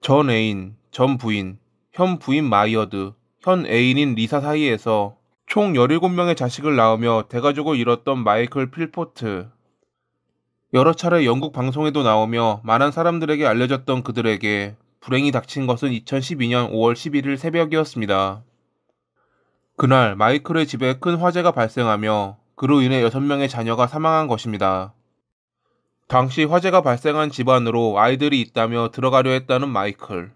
전 애인, 전 부인, 현 부인 마이어드, 현 애인인 리사 사이에서 총 17명의 자식을 낳으며 대가족을 이뤘던 마이클 필포트. 여러 차례 영국 방송에도 나오며 많은 사람들에게 알려졌던 그들에게 불행이 닥친 것은 2012년 5월 11일 새벽이었습니다. 그날 마이클의 집에 큰 화재가 발생하며 그로 인해 6명의 자녀가 사망한 것입니다. 당시 화재가 발생한 집안으로 아이들이 있다며 들어가려 했다는 마이클.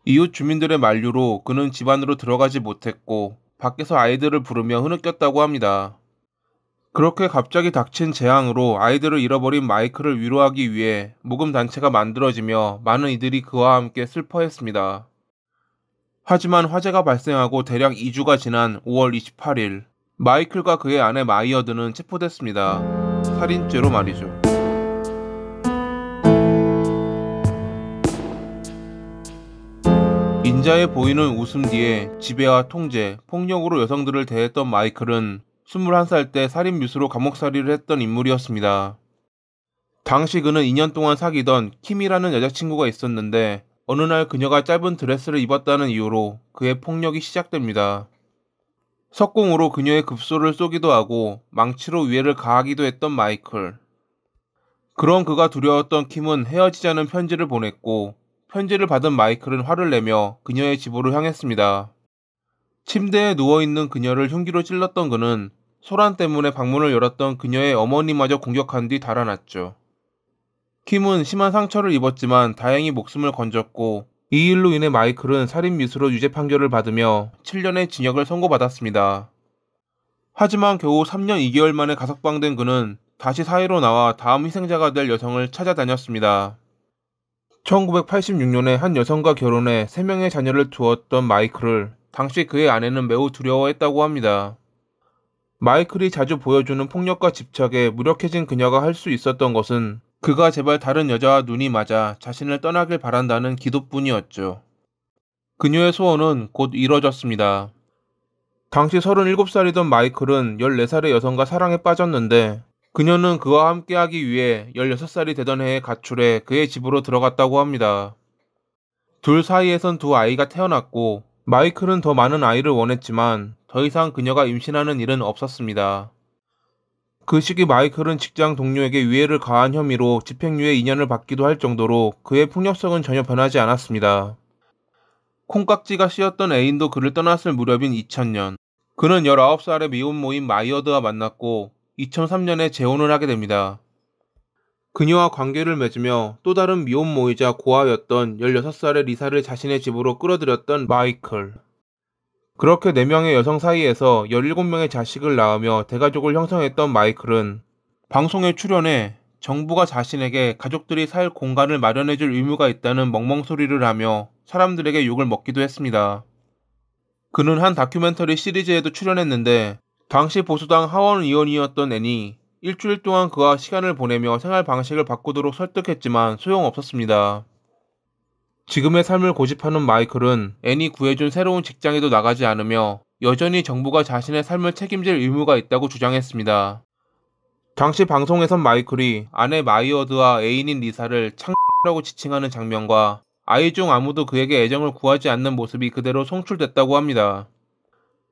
이웃 주민들의 만류로 그는 집 안으로 들어가지 못했고 밖에서 아이들을 부르며 흐느꼈다고 합니다. 그렇게 갑자기 닥친 재앙으로 아이들을 잃어버린 마이클을 위로하기 위해 모금 단체가 만들어지며 많은 이들이 그와 함께 슬퍼했습니다. 하지만 화재가 발생하고 대략 2주가 지난 5월 28일, 마이클과 그의 아내 마이어드는 체포됐습니다. 살인죄로 말이죠. 인자해 보이는 웃음 뒤에 지배와 통제, 폭력으로 여성들을 대했던 마이클은 21살 때 살인미수로 감옥살이를 했던 인물이었습니다. 당시 그는 2년 동안 사귀던 킴이라는 여자친구가 있었는데 어느 날 그녀가 짧은 드레스를 입었다는 이유로 그의 폭력이 시작됩니다. 석궁으로 그녀의 급소를 쏘기도 하고 망치로 위해를 가하기도 했던 마이클. 그런 그가 두려웠던 킴은 헤어지자는 편지를 보냈고 편지를 받은 마이클은 화를 내며 그녀의 집으로 향했습니다. 침대에 누워있는 그녀를 흉기로 찔렀던 그는 소란 때문에 방문을 열었던 그녀의 어머니마저 공격한 뒤 달아났죠. 킴은 심한 상처를 입었지만 다행히 목숨을 건졌고 이 일로 인해 마이클은 살인미수로 유죄 판결을 받으며 7년의 징역을 선고받았습니다. 하지만 겨우 3년 2개월 만에 가석방된 그는 다시 사회로 나와 다음 희생자가 될 여성을 찾아다녔습니다. 1986년에 한 여성과 결혼해 3명의 자녀를 두었던 마이클을 당시 그의 아내는 매우 두려워했다고 합니다. 마이클이 자주 보여주는 폭력과 집착에 무력해진 그녀가 할 수 있었던 것은 그가 제발 다른 여자와 눈이 맞아 자신을 떠나길 바란다는 기도뿐이었죠. 그녀의 소원은 곧 이뤄졌습니다. 당시 37살이던 마이클은 14살의 여성과 사랑에 빠졌는데 그녀는 그와 함께하기 위해 16살이 되던 해에 가출해 그의 집으로 들어갔다고 합니다. 둘 사이에선 2아이가 태어났고 마이클은 더 많은 아이를 원했지만 더 이상 그녀가 임신하는 일은 없었습니다. 그 시기 마이클은 직장 동료에게 위해를 가한 혐의로 집행유예 2년을 받기도 할 정도로 그의 폭력성은 전혀 변하지 않았습니다. 콩깍지가 씌었던 애인도 그를 떠났을 무렵인 2000년, 그는 19살의 미혼 모인 마이어드와 만났고 2003년에 재혼을 하게 됩니다. 그녀와 관계를 맺으며 또 다른 미혼 모이자 고아였던 16살의 리사를 자신의 집으로 끌어들였던 마이클. 그렇게 4명의 여성 사이에서 17명의 자식을 낳으며 대가족을 형성했던 마이클은 방송에 출연해 정부가 자신에게 가족들이 살 공간을 마련해줄 의무가 있다는 멍멍소리를 하며 사람들에게 욕을 먹기도 했습니다. 그는 한 다큐멘터리 시리즈에도 출연했는데 당시 보수당 하원 의원이었던 앤이 일주일 동안 그와 시간을 보내며 생활 방식을 바꾸도록 설득했지만 소용없었습니다. 지금의 삶을 고집하는 마이클은 앤이 구해준 새로운 직장에도 나가지 않으며 여전히 정부가 자신의 삶을 책임질 의무가 있다고 주장했습니다. 당시 방송에선 마이클이 아내 마이어드와 애인인 리사를 창라고 지칭하는 장면과 아이 중 아무도 그에게 애정을 구하지 않는 모습이 그대로 송출됐다고 합니다.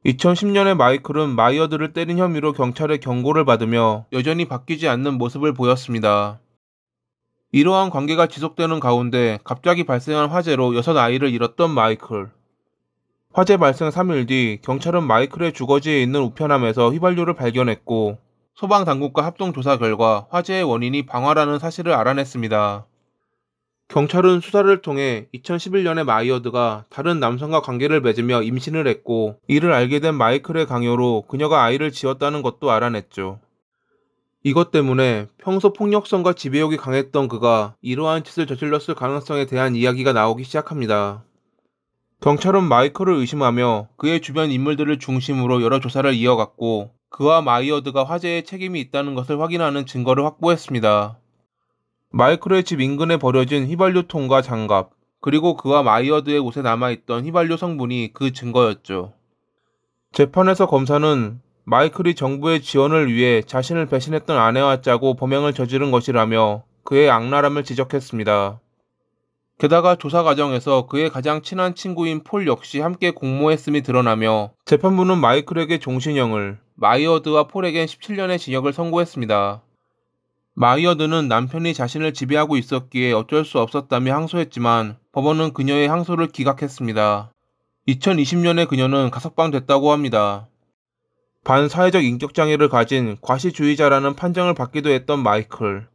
2010년에 마이클은 마이어드를 때린 혐의로 경찰의 경고를 받으며 여전히 바뀌지 않는 모습을 보였습니다. 이러한 관계가 지속되는 가운데 갑자기 발생한 화재로 6아이를 잃었던 마이클. 화재 발생 3일 뒤 경찰은 마이클의 주거지에 있는 우편함에서 휘발유를 발견했고 소방당국과 합동조사 결과 화재의 원인이 방화라는 사실을 알아냈습니다. 경찰은 수사를 통해 2011년에 마이어드가 다른 남성과 관계를 맺으며 임신을 했고 이를 알게 된 마이클의 강요로 그녀가 아이를 지었다는 것도 알아냈죠. 이것 때문에 평소 폭력성과 지배욕이 강했던 그가 이러한 짓을 저질렀을 가능성에 대한 이야기가 나오기 시작합니다. 경찰은 마이클을 의심하며 그의 주변 인물들을 중심으로 여러 조사를 이어갔고 그와 마이어드가 화재에 책임이 있다는 것을 확인하는 증거를 확보했습니다. 마이클의 집 인근에 버려진 휘발유통과 장갑, 그리고 그와 마이어드의 옷에 남아있던 휘발유 성분이 그 증거였죠. 재판에서 검사는 마이클이 정부의 지원을 위해 자신을 배신했던 아내와 짜고 범행을 저지른 것이라며 그의 악랄함을 지적했습니다. 게다가 조사 과정에서 그의 가장 친한 친구인 폴 역시 함께 공모했음이 드러나며 재판부는 마이클에게 종신형을, 마이어드와 폴에겐 17년의 징역을 선고했습니다. 마이어드는 남편이 자신을 지배하고 있었기에 어쩔 수 없었다며 항소했지만 법원은 그녀의 항소를 기각했습니다. 2020년에 그녀는 가석방됐다고 합니다. 반사회적 인격장애를 가진 과시주의자라는 판정을 받기도 했던 마이클.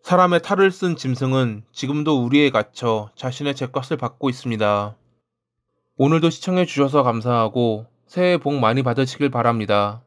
사람의 탈을 쓴 짐승은 지금도 우리에 갇혀 자신의 죗값을 받고 있습니다. 오늘도 시청해주셔서 감사하고 새해 복 많이 받으시길 바랍니다.